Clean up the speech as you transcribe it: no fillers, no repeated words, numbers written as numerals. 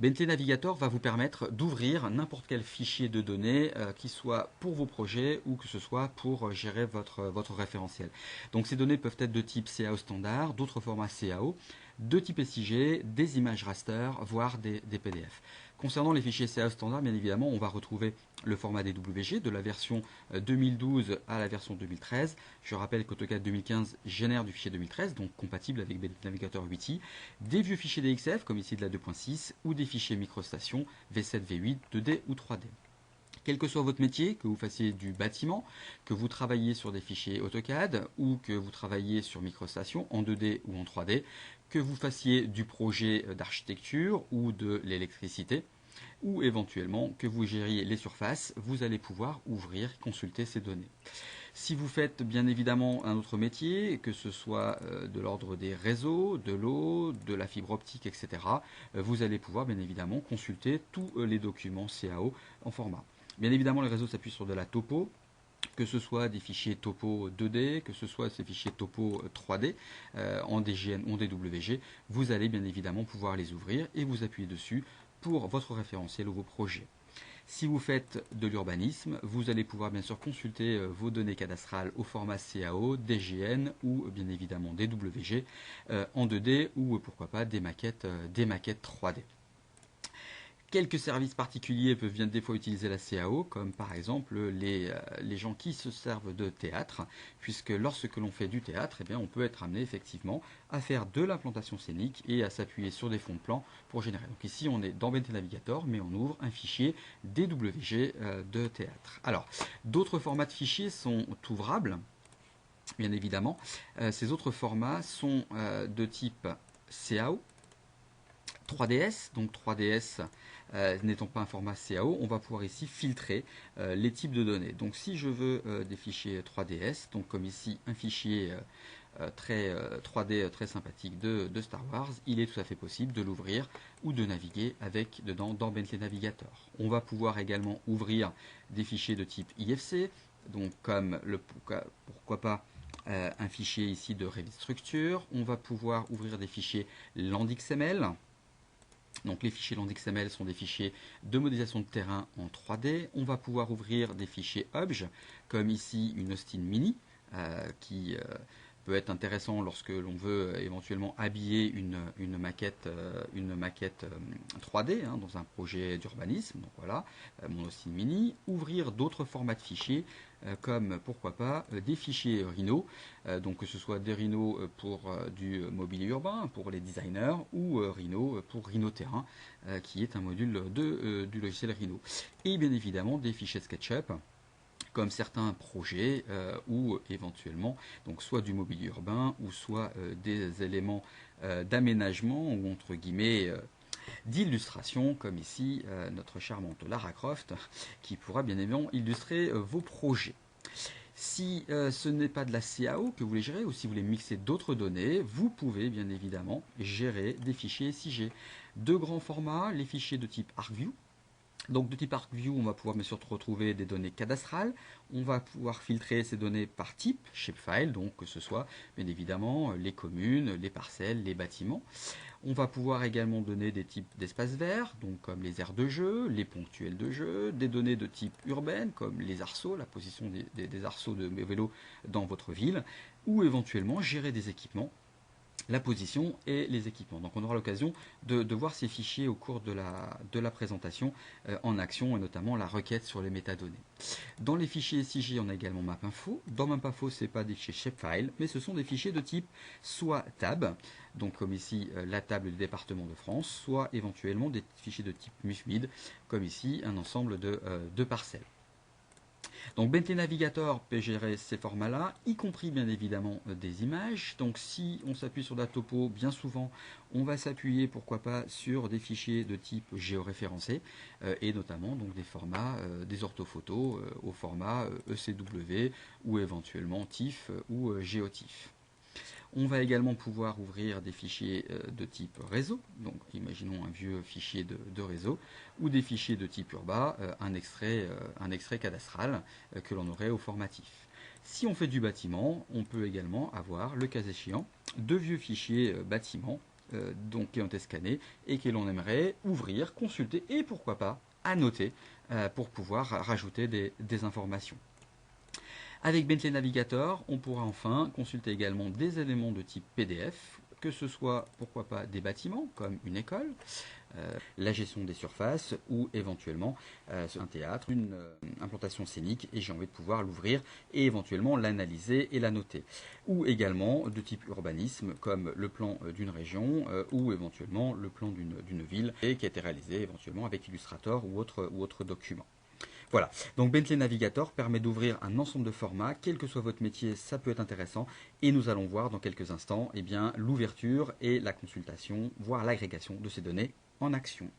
Bentley Navigator va vous permettre d'ouvrir n'importe quel fichier de données, qui soit pour vos projets ou que ce soit pour gérer votre référentiel. Donc ces données peuvent être de type CAO standard, d'autres formats CAO, de type SIG, des images raster, voire des PDF. Concernant les fichiers CAO standard, bien évidemment, on va retrouver le format DWG de la version 2012 à la version 2013. Je rappelle qu'AutoCAD 2015 génère du fichier 2013, donc compatible avec Bentley Navigator 8i, des vieux fichiers DXF, comme ici de la 2.6, ou des fichiers microstation V7, V8, 2D ou 3D. Quel que soit votre métier, que vous fassiez du bâtiment, que vous travailliez sur des fichiers AutoCAD ou que vous travailliez sur microstation en 2D ou en 3D, que vous fassiez du projet d'architecture ou de l'électricité, ou éventuellement que vous gériez les surfaces, vous allez pouvoir ouvrir et consulter ces données. Si vous faites bien évidemment un autre métier, que ce soit de l'ordre des réseaux, de l'eau, de la fibre optique, etc., vous allez pouvoir bien évidemment consulter tous les documents CAO en format. Bien évidemment, les réseaux s'appuient sur de la topo, que ce soit des fichiers topo 2D, que ce soit ces fichiers topo 3D, en DGN ou en DWG, vous allez bien évidemment pouvoir les ouvrir et vous appuyer dessus pour votre référentiel ou vos projets. Si vous faites de l'urbanisme, vous allez pouvoir bien sûr consulter vos données cadastrales au format CAO, DGN ou bien évidemment DWG en 2D ou pourquoi pas des maquettes 3D. Quelques services particuliers peuvent bien des fois utiliser la CAO, comme par exemple les gens qui se servent de théâtre, puisque lorsque l'on fait du théâtre, eh bien, on peut être amené effectivement à faire de l'implantation scénique et à s'appuyer sur des fonds de plan pour générer. Donc ici, on est dans Bentley Navigator, mais on ouvre un fichier DWG de théâtre. Alors, d'autres formats de fichiers sont ouvrables, bien évidemment. Ces autres formats sont de type CAO, 3DS, donc 3DS n'étant pas un format CAO, on va pouvoir ici filtrer les types de données. Donc si je veux des fichiers 3DS, donc comme ici un fichier 3D très sympathique de Star Wars, il est tout à fait possible de l'ouvrir ou de naviguer avec dedans dans Bentley Navigator. On va pouvoir également ouvrir des fichiers de type IFC, donc comme pourquoi pas un fichier ici de Revit Structure. On va pouvoir ouvrir des fichiers LandXML. Donc les fichiers LandXML sont des fichiers de modélisation de terrain en 3D. On va pouvoir ouvrir des fichiers Obj, comme ici une Austin Mini, qui peut être intéressant lorsque l'on veut éventuellement habiller une maquette 3D dans un projet d'urbanisme. Donc voilà, mon Austin Mini. Ouvrir d'autres formats de fichiers, comme pourquoi pas des fichiers Rhino, donc que ce soit des Rhino pour du mobilier urbain, pour les designers, ou Rhino pour Rhino Terrain, qui est un module du logiciel Rhino. Et bien évidemment des fichiers SketchUp, comme certains projets ou éventuellement donc soit du mobilier urbain ou soit des éléments d'aménagement ou entre guillemets d'illustration, comme ici notre charmante Lara Croft qui pourra bien évidemment illustrer vos projets. Si ce n'est pas de la CAO que vous voulez gérer ou si vous voulez mixer d'autres données, vous pouvez bien évidemment gérer des fichiers SIG. De grands formats, les fichiers de type ArcView. Donc de type ArcView, on va pouvoir bien sûr retrouver des données cadastrales. On va pouvoir filtrer ces données par type, shapefile, donc que ce soit bien évidemment les communes, les parcelles, les bâtiments. On va pouvoir également donner des types d'espaces verts, donc comme les aires de jeu, les ponctuels de jeu, des données de type urbaine, comme les arceaux, la position des arceaux de vélos dans votre ville, ou éventuellement gérer des équipements, la position et les équipements. Donc on aura l'occasion de voir ces fichiers au cours de la présentation en action et notamment la requête sur les métadonnées. Dans les fichiers SIG, on a également MapInfo. Dans MapInfo, ce n'est pas des fichiers shapefile, mais ce sont des fichiers de type soit tab, donc comme ici la table du département de France, soit éventuellement des fichiers de type MUFMID, comme ici un ensemble de parcelles. Donc Bentley Navigator peut gérer ces formats-là, y compris bien évidemment des images. Donc si on s'appuie sur la topo, bien souvent on va s'appuyer pourquoi pas sur des fichiers de type géoréférencé et notamment donc des formats des orthophotos au format ECW ou éventuellement TIFF ou GeoTIFF. On va également pouvoir ouvrir des fichiers de type réseau, donc imaginons un vieux fichier de réseau, ou des fichiers de type urbain, un extrait cadastral que l'on aurait au formatif. Si on fait du bâtiment, on peut également avoir, le cas échéant, de vieux fichiers bâtiments donc qui ont été scannés et que l'on aimerait ouvrir, consulter et pourquoi pas annoter pour pouvoir rajouter des informations. Avec Bentley Navigator, on pourra enfin consulter également des éléments de type PDF, que ce soit, pourquoi pas, des bâtiments, comme une école, la gestion des surfaces, ou éventuellement un théâtre, une implantation scénique, et j'ai envie de pouvoir l'ouvrir et éventuellement l'analyser et la noter. Ou également de type urbanisme, comme le plan d'une région, ou éventuellement le plan d'une ville, et qui a été réalisé éventuellement avec Illustrator ou autre document. Voilà, donc Bentley Navigator permet d'ouvrir un ensemble de formats, quel que soit votre métier, ça peut être intéressant, et nous allons voir dans quelques instants l'ouverture et la consultation, voire l'agrégation de ces données en action.